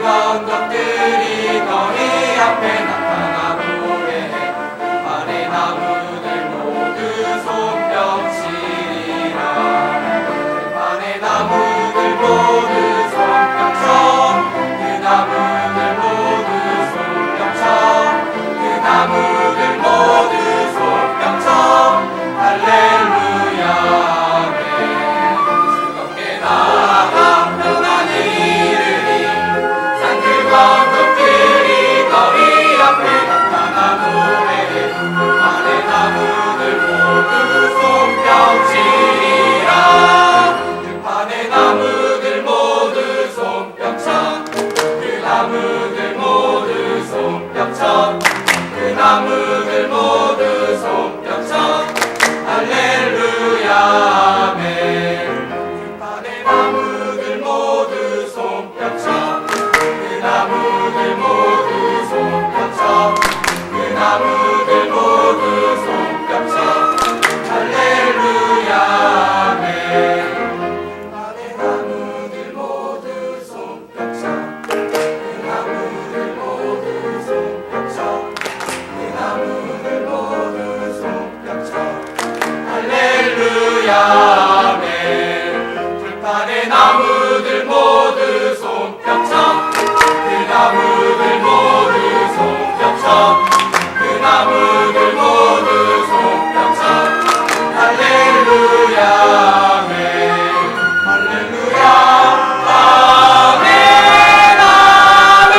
즐거운 것들이 너희 앞에 나타나노래. 안에 나무들 모두 손뼉치리라. 안에 나무들 모두 손뼉쳐. 그 나무들 모두 손뼉쳐. 그 나무들 모두 손뼉쳐. 할렐루야. 아멘. 즐겁게 나아가 평안히 이르리. 산들과 언덕들이 너희 앞에 나타나노래. 안에 나무들 모두 손뼉치리라. 들판의 나무들 모두 손뼉쳐. 그 나무들 모두 손뼉쳐. 그 나무들 모두 손뼉쳐. 할렐루야. 아멘. 들판의 나무들 모두 손뼉쳐. 그 나무들 모두 손뼉쳐. 그 나무들 모두 손뼉쳐. 할렐루야. 아멘. 들판의 나무들 모두 손뼉쳐. 그 나무들 모두 손뼉쳐. 그 나무들 모두 손뼉쳐. 할렐루야. 아멘. 들판의 나무들 모두 손뼉쳐. 그 나무들 모두 손뼉쳐. 그 나무들 모두 손뼉쳐. 할렐루야. 아멘. 할렐루야. 아멘. 아멘.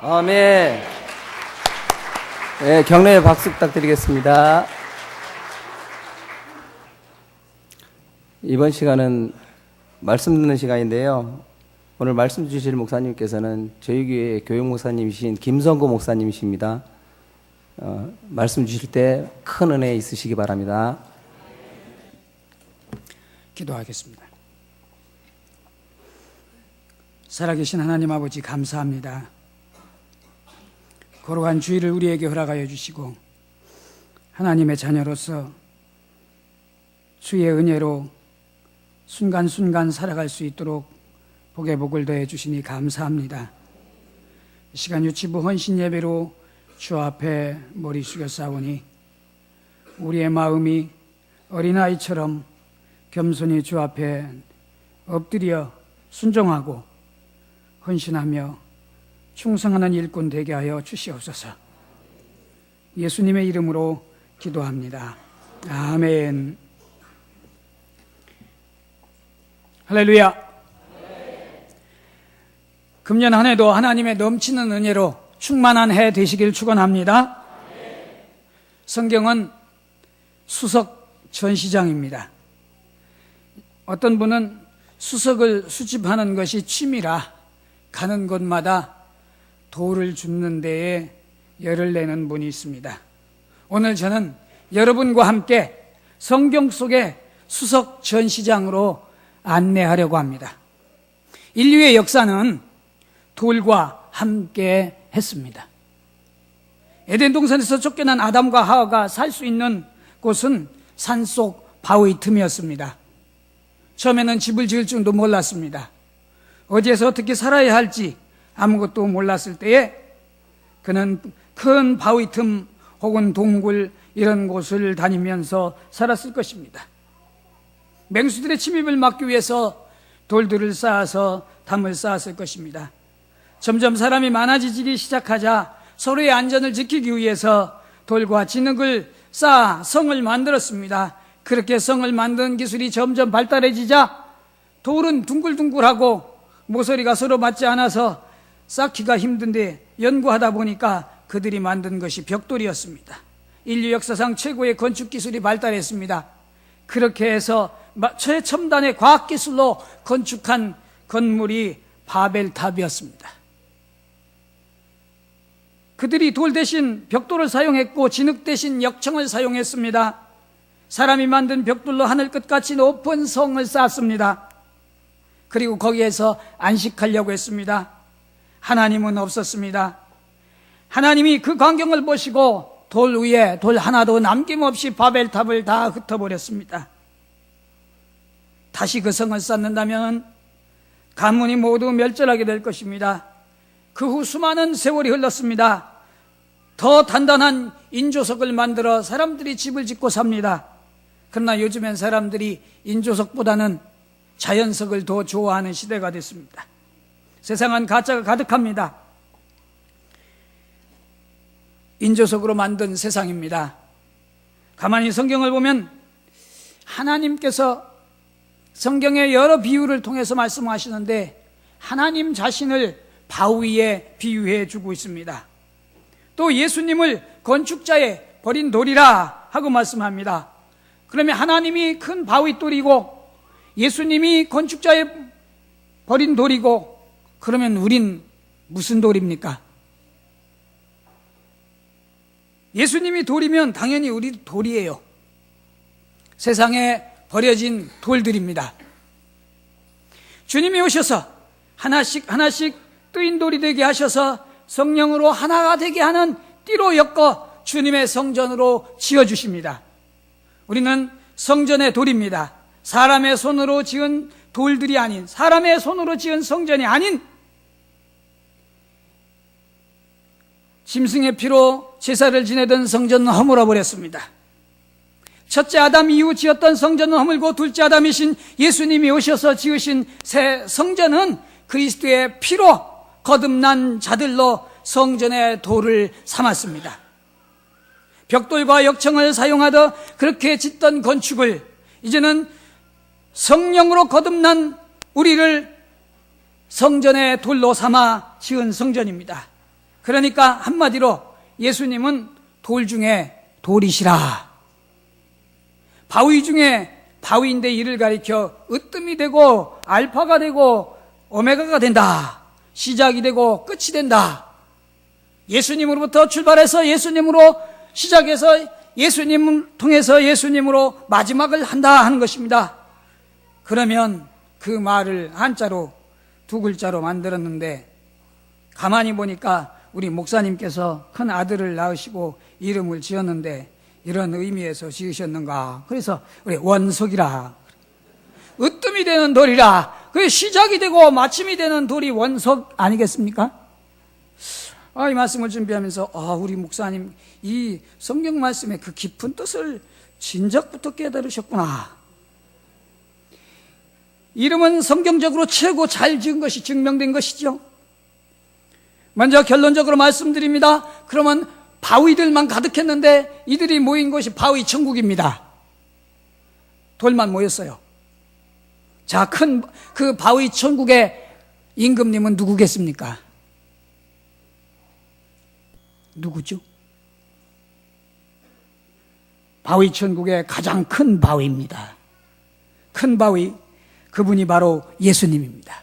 아멘. 아멘. 네, 격려의 박수 부탁드리겠습니다. 이번 시간은 말씀 듣는 시간인데요. 오늘 말씀 주실 목사님께서는 저희 교회 교육 목사님이신 김성구 목사님이십니다. 말씀 주실 때 큰 은혜 있으시기 바랍니다. 기도하겠습니다. 살아계신 하나님 아버지 감사합니다. 거룩한 주일을 우리에게 허락하여 주시고 하나님의 자녀로서 주의 은혜로 순간순간 살아갈 수 있도록 복의 복을 더해 주시니 감사합니다. 이 시간 유치부 헌신 예배로 주 앞에 머리 숙여 싸우니 우리의 마음이 어린아이처럼 겸손히 주 앞에 엎드려 순종하고 헌신하며 충성하는 일꾼 되게 하여 주시옵소서. 예수님의 이름으로 기도합니다. 아멘. 할렐루야. 금년 한 해도 하나님의 넘치는 은혜로 충만한 해 되시길 축원합니다. 성경은 수석 전시장입니다. 어떤 분은 수석을 수집하는 것이 취미라 가는 곳마다 돌을 줍는 데에 열을 내는 분이 있습니다. 오늘 저는 여러분과 함께 성경 속의 수석 전시장으로 안내하려고 합니다. 인류의 역사는 돌과 함께 했습니다. 에덴 동산에서 쫓겨난 아담과 하와가 살 수 있는 곳은 산속 바위 틈이었습니다. 처음에는 집을 지을 줄도 몰랐습니다. 어디에서 어떻게 살아야 할지 아무것도 몰랐을 때에 그는 큰 바위 틈 혹은 동굴 이런 곳을 다니면서 살았을 것입니다. 맹수들의 침입을 막기 위해서 돌들을 쌓아서 담을 쌓았을 것입니다. 점점 사람이 많아지기 시작하자 서로의 안전을 지키기 위해서 돌과 진흙을 쌓아 성을 만들었습니다. 그렇게 성을 만드는 기술이 점점 발달해지자 돌은 둥글둥글하고 모서리가 서로 맞지 않아서 쌓기가 힘든데 연구하다 보니까 그들이 만든 것이 벽돌이었습니다. 인류 역사상 최고의 건축 기술이 발달했습니다. 그렇게 해서 최첨단의 과학기술로 건축한 건물이 바벨탑이었습니다. 그들이 돌 대신 벽돌을 사용했고 진흙 대신 역청을 사용했습니다. 사람이 만든 벽돌로 하늘 끝같이 높은 성을 쌓았습니다. 그리고 거기에서 안식하려고 했습니다. 하나님은 없었습니다. 하나님이 그 광경을 보시고 돌 위에 돌 하나도 남김없이 바벨탑을 다 흩어버렸습니다. 다시 그 성을 쌓는다면 가문이 모두 멸절하게 될 것입니다. 그 후 수많은 세월이 흘렀습니다. 더 단단한 인조석을 만들어 사람들이 집을 짓고 삽니다. 그러나 요즘엔 사람들이 인조석보다는 자연석을 더 좋아하는 시대가 됐습니다. 세상은 가짜가 가득합니다. 인조석으로 만든 세상입니다. 가만히 성경을 보면 하나님께서 성경의 여러 비유를 통해서 말씀하시는데 하나님 자신을 바위에 비유해 주고 있습니다. 또 예수님을 건축자의 버린 돌이라 하고 말씀합니다. 그러면 하나님이 큰 바위돌이고 예수님이 건축자의 버린 돌이고, 그러면 우린 무슨 돌입니까? 예수님이 돌이면 당연히 우리 돌이에요. 세상에 버려진 돌들입니다. 주님이 오셔서 하나씩 하나씩 뜨인 돌이 되게 하셔서 성령으로 하나가 되게 하는 띠로 엮어 주님의 성전으로 지어주십니다. 우리는 성전의 돌입니다. 사람의 손으로 지은 돌들이 아닌, 사람의 손으로 지은 성전이 아닌 짐승의 피로 제사를 지내던 성전은 허물어 버렸습니다. 첫째 아담 이후 지었던 성전은 허물고 둘째 아담이신 예수님이 오셔서 지으신 새 성전은 그리스도의 피로 거듭난 자들로 성전의 돌을 삼았습니다. 벽돌과 역청을 사용하여 그렇게 짓던 건축을 이제는 성령으로 거듭난 우리를 성전의 돌로 삼아 지은 성전입니다. 그러니까 한마디로 예수님은 돌 중에 돌이시라. 바위 중에 바위인데 이를 가리켜 으뜸이 되고 알파가 되고 오메가가 된다. 시작이 되고 끝이 된다. 예수님으로부터 출발해서 예수님으로 시작해서 예수님을 통해서 예수님으로 마지막을 한다 하는 것입니다. 그러면 그 말을 한자로 두 글자로 만들었는데 가만히 보니까 우리 목사님께서 큰 아들을 낳으시고 이름을 지었는데 이런 의미에서 지으셨는가. 그래서 우리 원석이라, 으뜸이 되는 돌이라, 그게 시작이 되고 마침이 되는 돌이 원석 아니겠습니까? 이 말씀을 준비하면서 우리 목사님 이 성경 말씀의 그 깊은 뜻을 진작부터 깨달으셨구나. 이름은 성경적으로 최고 잘 지은 것이 증명된 것이죠. 먼저 결론적으로 말씀드립니다. 그러면 바위들만 가득했는데 이들이 모인 곳이 바위 천국입니다. 돌만 모였어요. 자, 큰 그 바위 천국의 임금님은 누구겠습니까? 누구죠? 바위 천국의 가장 큰 바위입니다. 큰 바위, 그분이 바로 예수님입니다.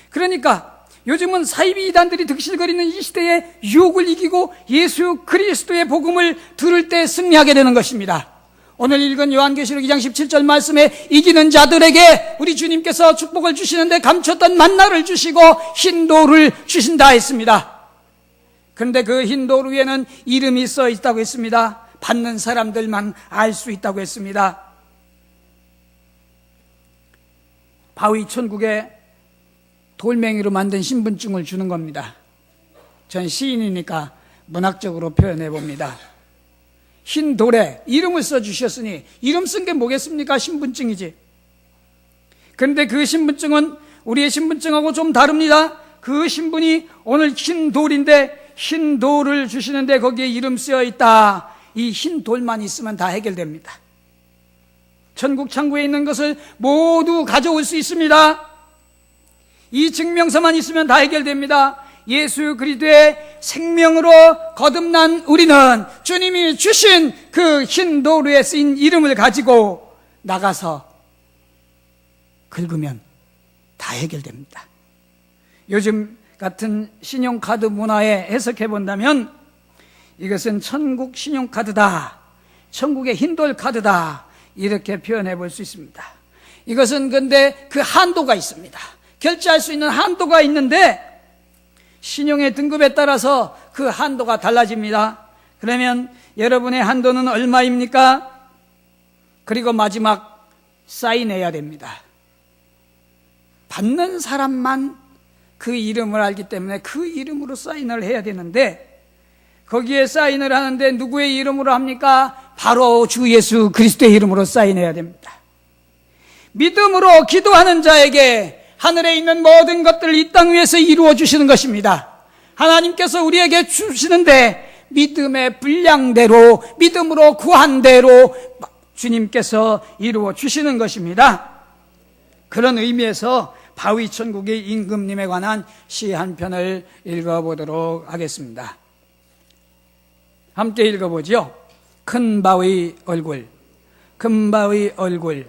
그러니까 요즘은 사이비 이단들이 득실거리는 이 시대에 유혹을 이기고 예수 그리스도의 복음을 들을 때 승리하게 되는 것입니다. 오늘 읽은 요한계시록 2장 17절 말씀에 이기는 자들에게 우리 주님께서 축복을 주시는데 감췄던 만나를 주시고 흰 돌을 주신다 했습니다. 그런데 그 흰 돌 위에는 이름이 써 있다고 했습니다. 받는 사람들만 알 수 있다고 했습니다. 바위 천국에 돌멩이로 만든 신분증을 주는 겁니다. 전 시인이니까 문학적으로 표현해 봅니다. 흰 돌에 이름을 써주셨으니 이름 쓴 게 뭐겠습니까? 신분증이지. 그런데 그 신분증은 우리의 신분증하고 좀 다릅니다. 그 신분이 오늘 흰 돌인데 흰 돌을 주시는데 거기에 이름 쓰여 있다. 이 흰 돌만 있으면 다 해결됩니다. 천국 창구에 있는 것을 모두 가져올 수 있습니다. 이 증명서만 있으면 다 해결됩니다. 예수 그리스도의 생명으로 거듭난 우리는 주님이 주신 그 흰 돌 위에 쓰인 이름을 가지고 나가서 긁으면 다 해결됩니다. 요즘 같은 신용카드 문화에 해석해 본다면 이것은 천국 신용카드다, 천국의 흰돌 카드다, 이렇게 표현해 볼 수 있습니다. 이것은 근데 그 한도가 있습니다. 결제할 수 있는 한도가 있는데 신용의 등급에 따라서 그 한도가 달라집니다. 그러면 여러분의 한도는 얼마입니까? 그리고 마지막 사인해야 됩니다. 받는 사람만 그 이름을 알기 때문에 그 이름으로 사인을 해야 되는데, 거기에 사인을 하는데 누구의 이름으로 합니까? 바로 주 예수 그리스도의 이름으로 사인해야 됩니다. 믿음으로 기도하는 자에게 하늘에 있는 모든 것들을 이 땅 위에서 이루어 주시는 것입니다. 하나님께서 우리에게 주시는데 믿음의 분량대로, 믿음으로 구한 대로 주님께서 이루어 주시는 것입니다. 그런 의미에서 바위천국의 임금님에 관한 시 한 편을 읽어보도록 하겠습니다. 함께 읽어보죠. 큰 바위 얼굴, 큰 바위 얼굴,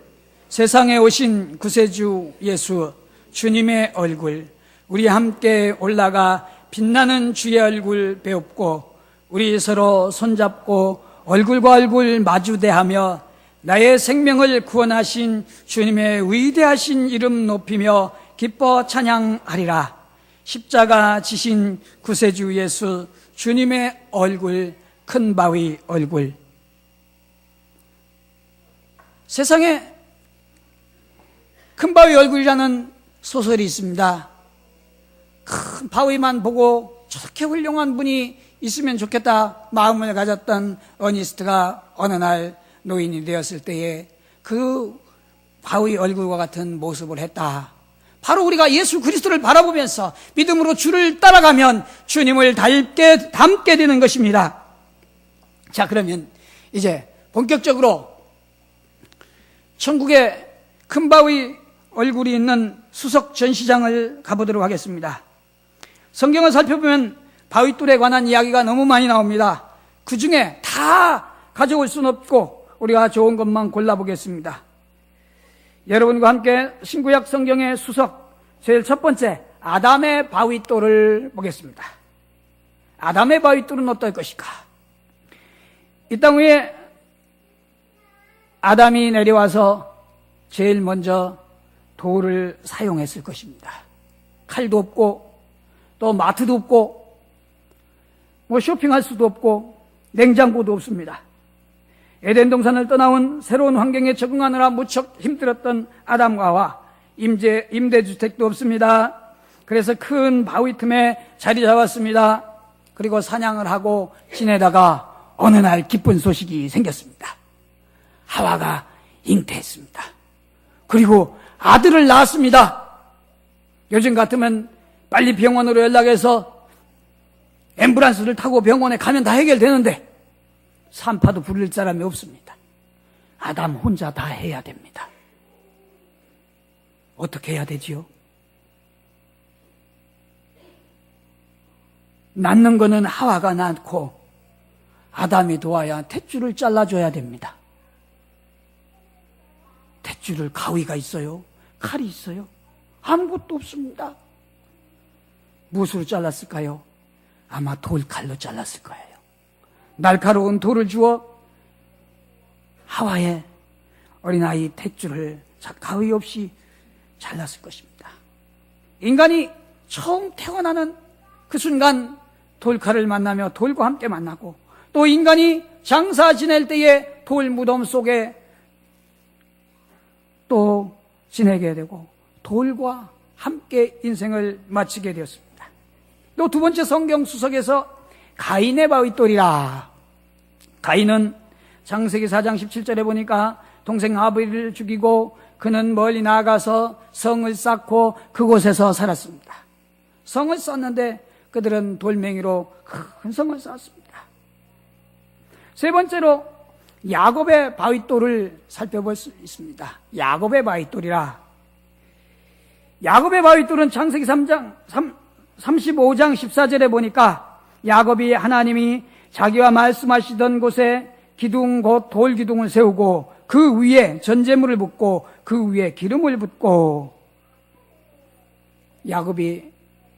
세상에 오신 구세주 예수 주님의 얼굴, 우리 함께 올라가 빛나는 주의 얼굴 배웁고 우리 서로 손잡고 얼굴과 얼굴 마주대하며 나의 생명을 구원하신 주님의 위대하신 이름 높이며 기뻐 찬양하리라. 십자가 지신 구세주 예수 주님의 얼굴, 큰 바위 얼굴. 세상에 큰 바위 얼굴이라는 소설이 있습니다. 큰 바위만 보고 저렇게 훌륭한 분이 있으면 좋겠다 마음을 가졌던 어니스트가 어느 날 노인이 되었을 때에 그 바위 얼굴과 같은 모습을 했다. 바로 우리가 예수 그리스도를 바라보면서 믿음으로 주를 따라가면 주님을 닮게 되는 것입니다. 자, 그러면 이제 본격적으로 천국에 큰 바위 얼굴이 있는 수석 전시장을 가보도록 하겠습니다. 성경을 살펴보면 바위돌에 관한 이야기가 너무 많이 나옵니다. 그 중에 다 가져올 수는 없고 우리가 좋은 것만 골라보겠습니다. 여러분과 함께 신구약 성경의 수석 제일 첫 번째 아담의 바위돌을 보겠습니다. 아담의 바위돌은 어떨 것일까? 이 땅 위에 아담이 내려와서 제일 먼저 돌을 사용했을 것입니다. 칼도 없고 또 마트도 없고 뭐 쇼핑할 수도 없고 냉장고도 없습니다. 에덴 동산을 떠나온 새로운 환경에 적응하느라 무척 힘들었던 아담과 하와, 임대주택도 없습니다. 그래서 큰 바위 틈에 자리 잡았습니다. 그리고 사냥을 하고 지내다가 어느 날 기쁜 소식이 생겼습니다. 하와가 잉태했습니다. 그리고 아들을 낳았습니다. 요즘 같으면 빨리 병원으로 연락해서 앰뷸런스를 타고 병원에 가면 다 해결되는데 산파도 부릴 사람이 없습니다. 아담 혼자 다 해야 됩니다. 어떻게 해야 되지요? 낳는 거는 하와가 낳고 아담이 도와야 탯줄을 잘라줘야 됩니다. 탯줄을 가위가 있어요? 칼이 있어요? 아무것도 없습니다. 무엇으로 잘랐을까요? 아마 돌칼로 잘랐을 거예요. 날카로운 돌을 주어 하와의 어린아이 탯줄을 가위 없이 잘랐을 것입니다. 인간이 처음 태어나는 그 순간 돌칼을 만나며 돌과 함께 만나고, 또 인간이 장사 지낼 때에 돌 무덤 속에 또 지내게 되고 돌과 함께 인생을 마치게 되었습니다. 또 두 번째 성경 수석에서 가인의 바위돌이라. 가인은 창세기 4장 17절에 보니까 동생 아벨을 죽이고 그는 멀리 나가서 성을 쌓고 그곳에서 살았습니다. 성을 쌓는데 그들은 돌멩이로 큰 성을 쌓았습니다. 세 번째로 야곱의 바위돌을 살펴볼 수 있습니다. 야곱의 바위돌이라. 야곱의 바위돌은 창세기 35장 14절에 보니까 야곱이 하나님이 자기와 말씀하시던 곳에 기둥 곧 돌기둥을 세우고 그 위에 전제물을 붓고 그 위에 기름을 붓고, 야곱이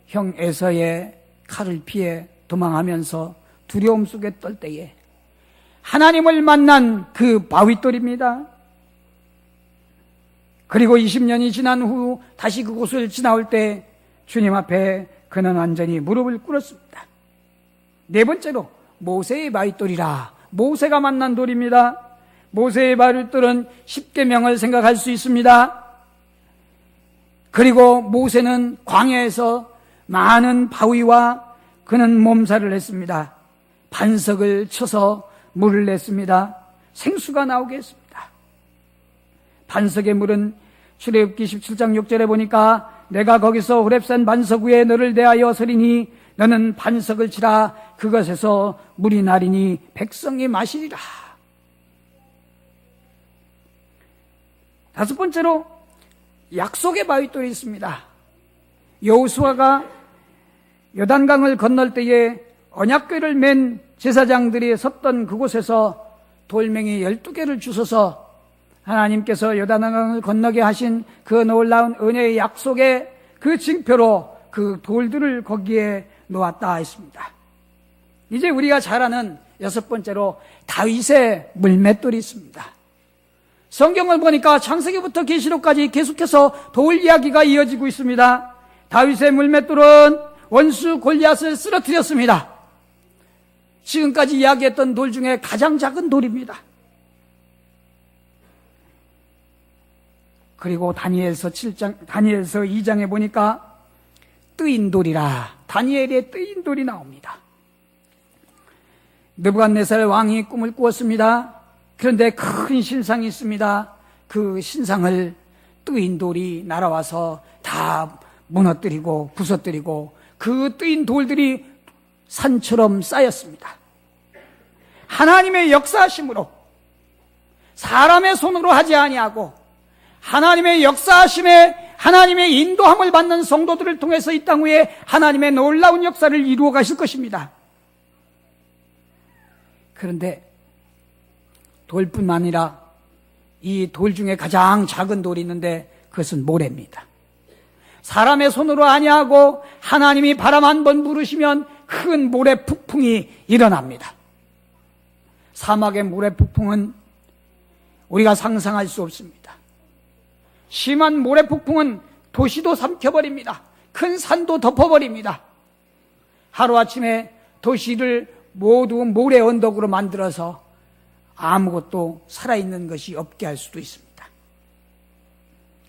형 에서의 칼을 피해 도망하면서 두려움 속에 떨 때에 하나님을 만난 그 바위돌입니다. 그리고 20년이 지난 후 다시 그곳을 지나올 때 주님 앞에 그는 완전히 무릎을 꿇었습니다. 네 번째로 모세의 바위돌이라. 모세가 만난 돌입니다. 모세의 바위돌은 십계명을 생각할 수 있습니다. 그리고 모세는 광야에서 많은 바위와 그는 몸살을 했습니다. 반석을 쳐서 물을 냈습니다. 생수가 나오게 했습니다. 반석의 물은 출애굽기 17장 6절에 보니까 내가 거기서 호렙산 반석 위에 너를 대하여 서리니 너는 반석을 치라. 그것에서 물이 나리니 백성이 마시리라. 다섯 번째로 약속의 바위돌이 있습니다. 여호수아가 요단강을 건널 때에 언약궤를 맨 제사장들이 섰던 그곳에서 돌멩이 12개를 주셔서 하나님께서 요단강을 건너게 하신 그 놀라운 은혜의 약속의 그 징표로 그 돌들을 거기에 놓았다 했습니다. 이제 우리가 잘 아는 여섯 번째로 다윗의 물맷돌이 있습니다. 성경을 보니까 창세기부터 계시록까지 계속해서 돌 이야기가 이어지고 있습니다. 다윗의 물맷돌은 원수 골리앗을 쓰러뜨렸습니다. 지금까지 이야기했던 돌 중에 가장 작은 돌입니다. 그리고 다니엘서 2장에 보니까 뜨인 돌이라, 다니엘의 뜨인 돌이 나옵니다. 느부갓네살 왕이 꿈을 꾸었습니다. 그런데 큰 신상이 있습니다. 그 신상을 뜨인 돌이 날아와서 다 무너뜨리고 부서뜨리고 그 뜨인 돌들이 산처럼 쌓였습니다. 하나님의 역사하심으로 사람의 손으로 하지 아니하고 하나님의 역사하심에 하나님의 인도함을 받는 성도들을 통해서 이 땅 위에 하나님의 놀라운 역사를 이루어 가실 것입니다. 그런데 돌뿐만 아니라 이 돌 중에 가장 작은 돌이 있는데 그것은 모래입니다. 사람의 손으로 아니하고 하나님이 바람 한 번 부르시면 큰 모래 폭풍이 일어납니다. 사막의 모래 폭풍은 우리가 상상할 수 없습니다. 심한 모래 폭풍은 도시도 삼켜버립니다. 큰 산도 덮어버립니다. 하루아침에 도시를 모두 모래 언덕으로 만들어서 아무것도 살아있는 것이 없게 할 수도 있습니다.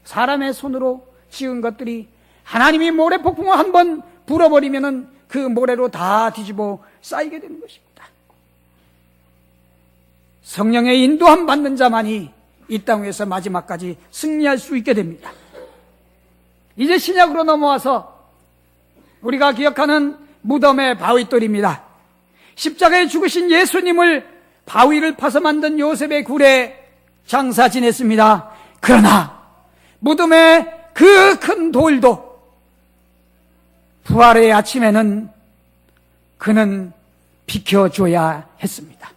사람의 손으로 지은 것들이 하나님이 모래 폭풍을 한번 불어버리면은 그 모래로 다 뒤집어 쌓이게 되는 것입니다. 성령의 인도함 받는 자만이 이 땅 위에서 마지막까지 승리할 수 있게 됩니다. 이제 신약으로 넘어와서 우리가 기억하는 무덤의 바위돌입니다. 십자가에 죽으신 예수님을 바위를 파서 만든 요셉의 굴에 장사 지냈습니다. 그러나 무덤의 그 큰 돌도 부활의 아침에는 그는 비켜줘야 했습니다.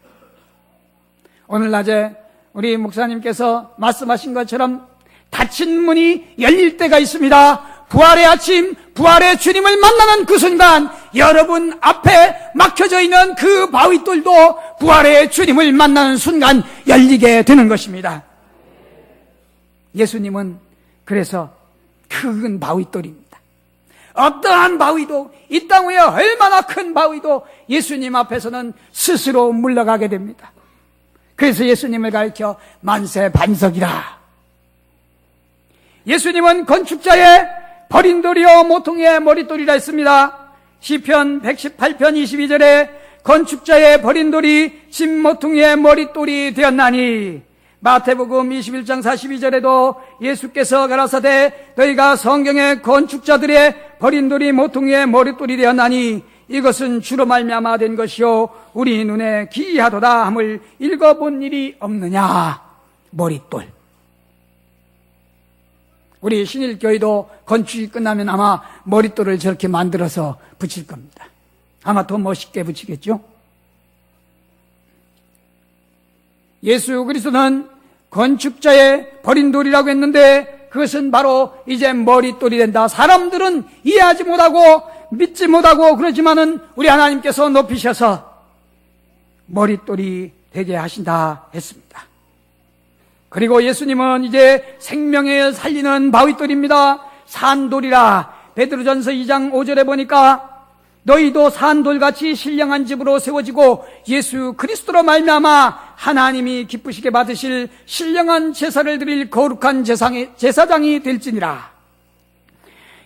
오늘 낮에 우리 목사님께서 말씀하신 것처럼 닫힌 문이 열릴 때가 있습니다. 부활의 아침, 부활의 주님을 만나는 그 순간 여러분 앞에 막혀져 있는 그 바위돌도 부활의 주님을 만나는 순간 열리게 되는 것입니다. 예수님은 그래서 큰 바위돌입니다. 어떠한 바위도, 이 땅 위에 얼마나 큰 바위도 예수님 앞에서는 스스로 물러가게 됩니다. 그래서 예수님을 가리켜 만세 반석이라. 예수님은 건축자의 버린 돌이요 모퉁이의 머릿돌이라 했습니다. 시편 118편 22절에 건축자의 버린 돌이 집 모퉁이의 머릿돌이 되었나니, 마태복음 21장 42절에도 예수께서 가라사대 너희가 성경의 건축자들의 버린 돌이 모퉁이의 머릿돌이 되었나니 이것은 주로 말미암아 된 것이요 우리 눈에 기이하도다 함을 읽어본 일이 없느냐. 머릿돌. 우리 신일교회도 건축이 끝나면 아마 머릿돌을 저렇게 만들어서 붙일 겁니다. 아마 더 멋있게 붙이겠죠. 예수 그리스도는 건축자의 버린 돌이라고 했는데 그것은 바로 이제 머릿돌이 된다. 사람들은 이해하지 못하고 믿지 못하고 그러지만은 우리 하나님께서 높이셔서 머릿돌이 되게 하신다 했습니다. 그리고 예수님은 이제 생명에 살리는 바위돌입니다. 산돌이라. 베드로전서 2장 5절에 보니까 너희도 산돌같이 신령한 집으로 세워지고 예수 그리스도로 말미암아 하나님이 기쁘시게 받으실 신령한 제사를 드릴 거룩한 제사장이 될지니라.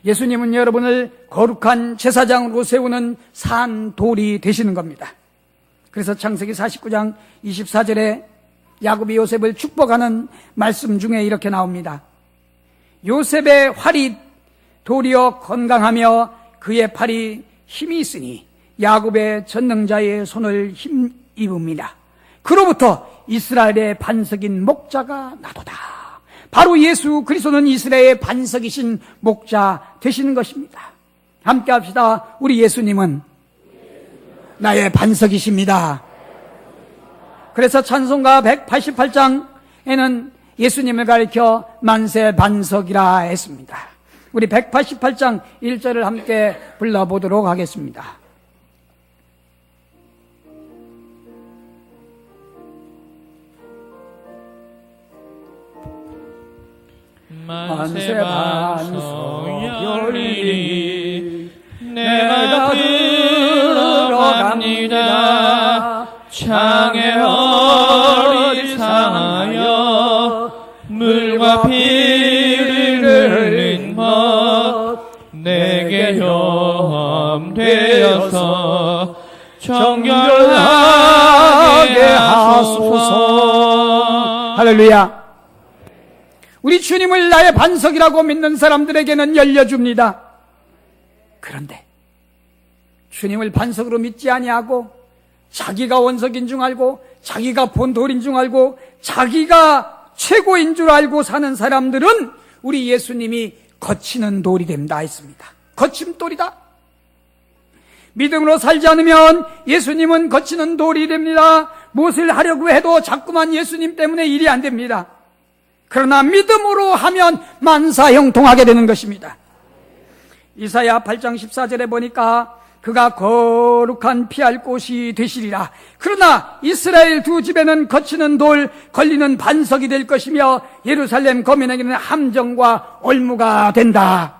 예수님은 여러분을 거룩한 제사장으로 세우는 산돌이 되시는 겁니다. 그래서 창세기 49장 24절에 야곱이 요셉을 축복하는 말씀 중에 이렇게 나옵니다. 요셉의 활이 도리어 건강하며 그의 팔이 힘이 있으니 야곱의 전능자의 손을 힘입음이라. 그로부터 이스라엘의 반석인 목자가 나도다. 바로 예수 그리스도는 이스라엘의 반석이신 목자 되시는 것입니다. 함께 합시다. 우리 예수님은 나의 반석이십니다. 그래서 찬송가 188장에는 예수님을 가리켜 만세 반석이라 했습니다. 우리 188장 1절을 함께 불러보도록 하겠습니다. 만세 반석 열리니 내가 들어갑니다. 창에 어리사하여 물과 피를 흘린 것 내게 경험되어서 정결하게 하소서. 할렐루야. 우리 주님을 나의 반석이라고 믿는 사람들에게는 열려줍니다. 그런데 주님을 반석으로 믿지 아니하고 자기가 원석인 줄 알고 자기가 본돌인 줄 알고 자기가 최고인 줄 알고 사는 사람들은 우리 예수님이 거치는 돌이 됩니다 했습니다. 거침돌이다. 믿음으로 살지 않으면 예수님은 거치는 돌이 됩니다. 무엇을 하려고 해도 자꾸만 예수님 때문에 일이 안 됩니다. 그러나 믿음으로 하면 만사형통하게 되는 것입니다. 이사야 8장 14절에 보니까 그가 거룩한 피할 곳이 되시리라. 그러나 이스라엘 두 집에는 거치는 돌, 걸리는 반석이 될 것이며 예루살렘 거민에게는 함정과 올무가 된다.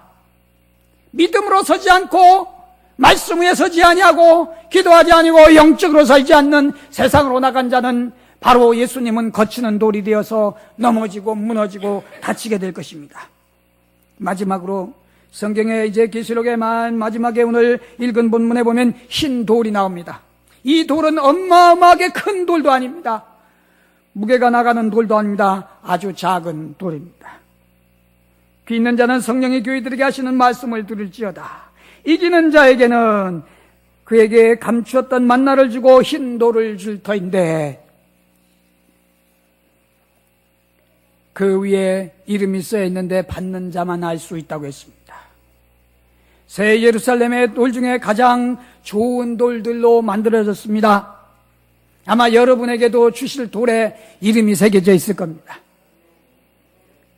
믿음으로 서지 않고 말씀 위에 서지 아니하고 기도하지 아니고 영적으로 살지 않는 세상으로 나간 자는 바로 예수님은 거치는 돌이 되어서 넘어지고 무너지고 다치게 될 것입니다. 마지막으로 성경의 이제 계시록의 마지막에 오늘 읽은 본문에 보면 흰 돌이 나옵니다. 이 돌은 어마어마하게 큰 돌도 아닙니다. 무게가 나가는 돌도 아닙니다. 아주 작은 돌입니다. 귀 있는 자는 성령이 교회들에게 하시는 말씀을 들을지어다. 이기는 자에게는 그에게 감추었던 만나를 주고 흰 돌을 줄 터인데 그 위에 이름이 쓰여 있는데 받는 자만 알 수 있다고 했습니다. 새 예루살렘의 돌 중에 가장 좋은 돌들로 만들어졌습니다. 아마 여러분에게도 주실 돌에 이름이 새겨져 있을 겁니다.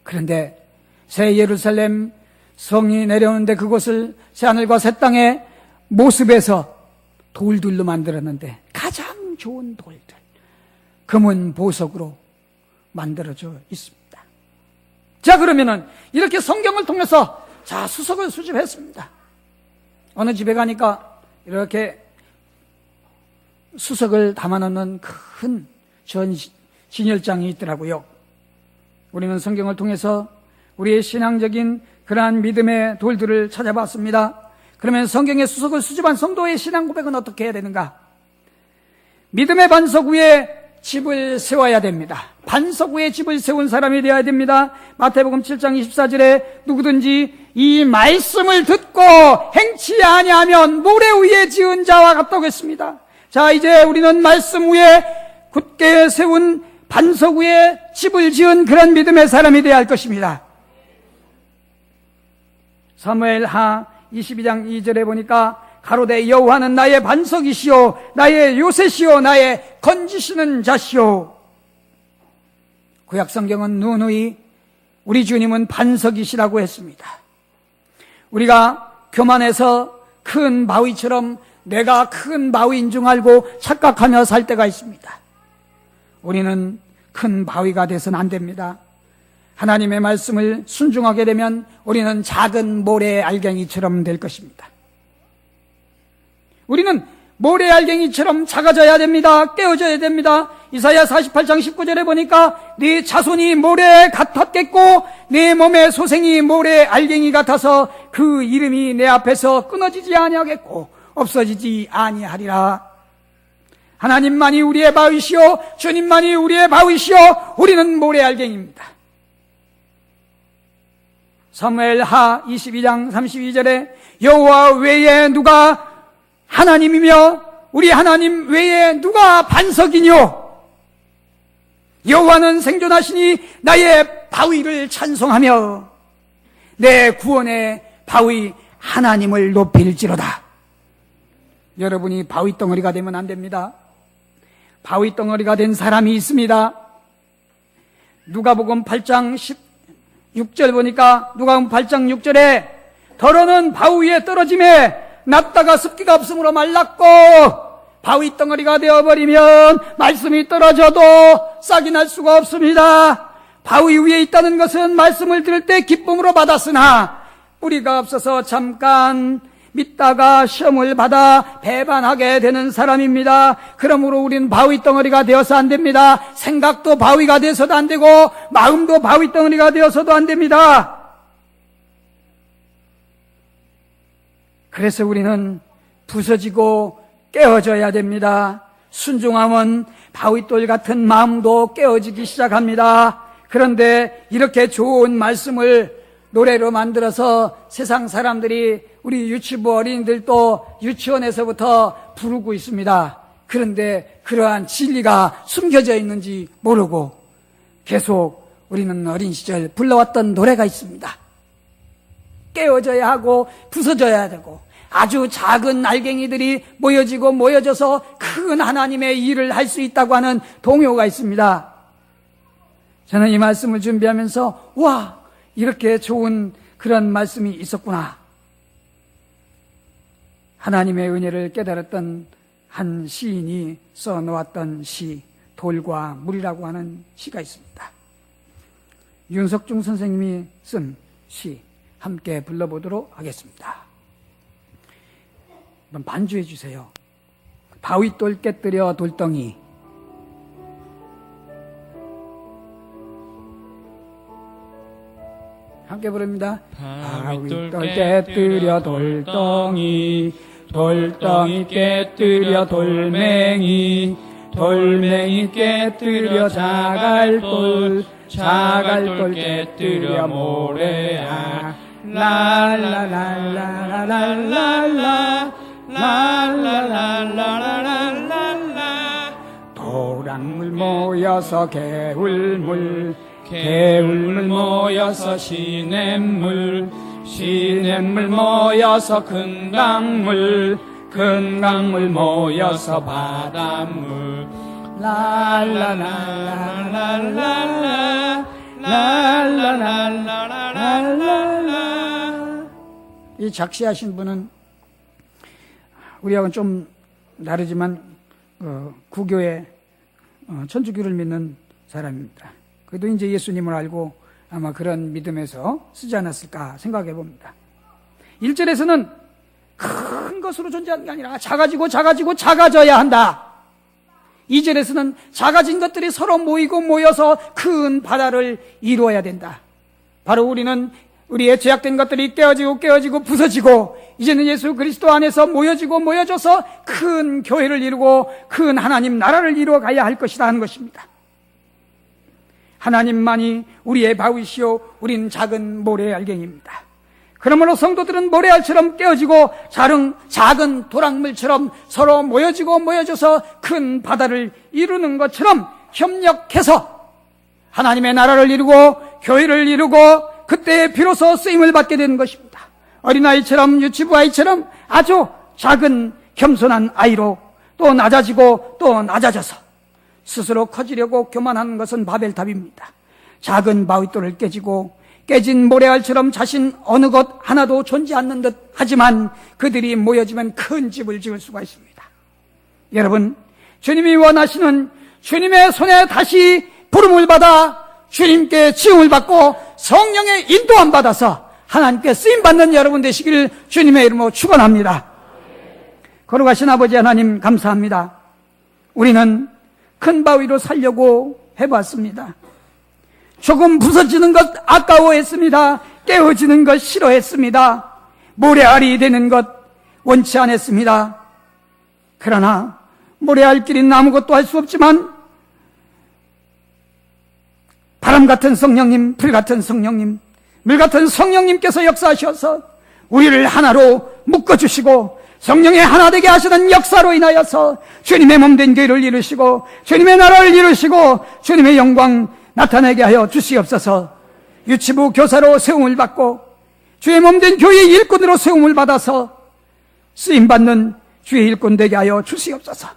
그런데 새 예루살렘 성이 내려오는데 그곳을 새하늘과 새 땅의 모습에서 돌들로 만들었는데 가장 좋은 돌들, 금은 보석으로 만들어져 있습니다. 자, 그러면은 이렇게 성경을 통해서 자, 수석을 수집했습니다. 어느 집에 가니까 이렇게 수석을 담아놓는 큰 진열장이 있더라고요. 우리는 성경을 통해서 우리의 신앙적인 그러한 믿음의 돌들을 찾아봤습니다. 그러면 성경의 수석을 수집한 성도의 신앙 고백은 어떻게 해야 되는가? 믿음의 반석 위에 집을 세워야 됩니다. 반석 위에 집을 세운 사람이 되어야 됩니다. 마태복음 7장 24절에 누구든지 이 말씀을 듣고 행치 아니하면 모래 위에 지은 자와 같다고 했습니다. 자, 이제 우리는 말씀 위에 굳게 세운 반석 위에 집을 지은 그런 믿음의 사람이 되어야 할 것입니다. 사무엘하 22장 2절에 보니까 가로되 여호와는 나의 반석이시오 나의 요새시오 나의 건지시는 자시오. 구약 성경은 누누이 우리 주님은 반석이시라고 했습니다. 우리가 교만해서 큰 바위처럼 내가 큰 바위인 줄 알고 착각하며 살 때가 있습니다. 우리는 큰 바위가 돼서는 안 됩니다. 하나님의 말씀을 순종하게 되면 우리는 작은 모래 알갱이처럼 될 것입니다. 우리는 모래알갱이처럼 작아져야 됩니다. 깨어져야 됩니다. 이사야 48장 19절에 보니까 네 자손이 모래 같았겠고 내 몸의 소생이 모래 알갱이 같아서 그 이름이 내 앞에서 끊어지지 아니하겠고 없어지지 아니하리라. 하나님만이 우리의 바위시오, 주님만이 우리의 바위시오, 우리는 모래알갱이입니다. 사무엘하 22장 32절에 여호와 외에 누가 하나님이며 우리 하나님 외에 누가 반석이뇨? 여호와는 생존하시니 나의 바위를 찬송하며 내 구원의 바위 하나님을 높일지로다. 여러분이 바위 덩어리가 되면 안 됩니다. 바위 덩어리가 된 사람이 있습니다. 누가복음 8장 16절 보니까 누가복음 8장 6절에 더러는 바위 위에 떨어짐에 낫다가 습기가 없으므로 말랐고 바위 덩어리가 되어버리면 말씀이 떨어져도 싹이 날 수가 없습니다. 바위 위에 있다는 것은 말씀을 들을 때 기쁨으로 받았으나 뿌리가 없어서 잠깐 믿다가 시험을 받아 배반하게 되는 사람입니다. 그러므로 우리는 바위 덩어리가 되어서 안 됩니다. 생각도 바위가 되어서도 안 되고 마음도 바위 덩어리가 되어서도 안 됩니다. 그래서 우리는 부서지고 깨어져야 됩니다. 순종함은 바위돌 같은 마음도 깨어지기 시작합니다. 그런데 이렇게 좋은 말씀을 노래로 만들어서 세상 사람들이 우리 유치부 어린이들도 유치원에서부터 부르고 있습니다. 그런데 그러한 진리가 숨겨져 있는지 모르고 계속 우리는 어린 시절 불러왔던 노래가 있습니다. 깨어져야 하고 부서져야 되고 아주 작은 알갱이들이 모여지고 모여져서 큰 하나님의 일을 할 수 있다고 하는 동요가 있습니다. 저는 이 말씀을 준비하면서 와, 이렇게 좋은 그런 말씀이 있었구나. 하나님의 은혜를 깨달았던 한 시인이 써놓았던 시, 돌과 물이라고 하는 시가 있습니다. 윤석중 선생님이 쓴 시 함께 불러보도록 하겠습니다. 한번 반주해 주세요. 바위돌 깨뜨려 돌덩이. 함께 부릅니다. 바위돌 깨뜨려 돌덩이, 돌덩이 깨뜨려 돌멩이, 돌멩이 깨뜨려 자갈돌, 자갈돌 깨뜨려 모래야. 랄랄랄랄랄랄랄라 랄랄랄랄랄랄라. 도랑물 모여서 개울물, 개울물 모여서 시냇물, 시냇물 모여서 큰 강물, 큰 강물 모여서 바닷물. 랄랄랄랄랄랄라 랄랄랄랄랄랄라. 이 작시하신 분은 우리하고는 좀 다르지만 구교의 천주교를 믿는 사람입니다. 그래도 이제 예수님을 알고 아마 그런 믿음에서 쓰지 않았을까 생각해 봅니다. 1절에서는 큰 것으로 존재하는 게 아니라 작아지고 작아져야 한다. 2절에서는 작아진 것들이 서로 모이고 모여서 큰 바다를 이루어야 된다. 바로 우리는 우리의 죄악된 것들이 깨어지고 부서지고 이제는 예수 그리스도 안에서 모여지고 모여져서 큰 교회를 이루고 큰 하나님 나라를 이루어 가야 할 것이다 하는 것입니다. 하나님만이 우리의 바위시오, 우린 작은 모래알갱이입니다. 그러므로 성도들은 모래알처럼 깨어지고 작은 도랑물처럼 서로 모여지고 모여져서 큰 바다를 이루는 것처럼 협력해서 하나님의 나라를 이루고 교회를 이루고 그때 비로소 쓰임을 받게 되는 것입니다. 어린아이처럼 유치부 아이처럼 아주 작은 겸손한 아이로 또 낮아지고 또 낮아져서 스스로 커지려고 교만하는 것은 바벨탑입니다. 작은 바위돌을 깨진 모래알처럼 자신 어느 것 하나도 존재 않는 듯 하지만 그들이 모여지면 큰 집을 지을 수가 있습니다. 여러분, 주님이 원하시는 주님의 손에 다시 부름을 받아 주님께 지음을 받고 성령의 인도함 받아서 하나님께 쓰임받는 여러분 되시기를 주님의 이름으로 축원합니다. 거룩하신 아버지 하나님 감사합니다. 우리는 큰 바위로 살려고 해봤습니다. 조금 부서지는 것 아까워했습니다. 깨어지는 것 싫어했습니다. 모래알이 되는 것 원치 않았습니다. 그러나 모래알 길이는 아무것도 할 수 없지만 바람 같은 성령님, 불 같은 성령님, 물 같은 성령님께서 역사하셔서 우리를 하나로 묶어주시고 성령의 하나 되게 하시는 역사로 인하여서 주님의 몸된 교회를 이루시고 주님의 나라를 이루시고 주님의 영광 나타내게 하여 주시옵소서. 유치부 교사로 세움을 받고 주의 몸된 교회의 일꾼으로 세움을 받아서 쓰임받는 주의 일꾼 되게 하여 주시옵소서.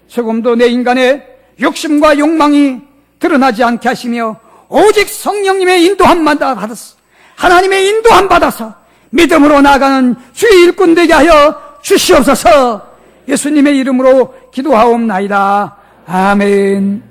조금도 내 인간의 욕심과 욕망이 드러나지 않게 하시며 오직 성령님의 인도함만 받아서 하나님의 인도함 받아서 믿음으로 나아가는 주의 일꾼 되게 하여 주시옵소서. 예수님의 이름으로 기도하옵나이다. 아멘.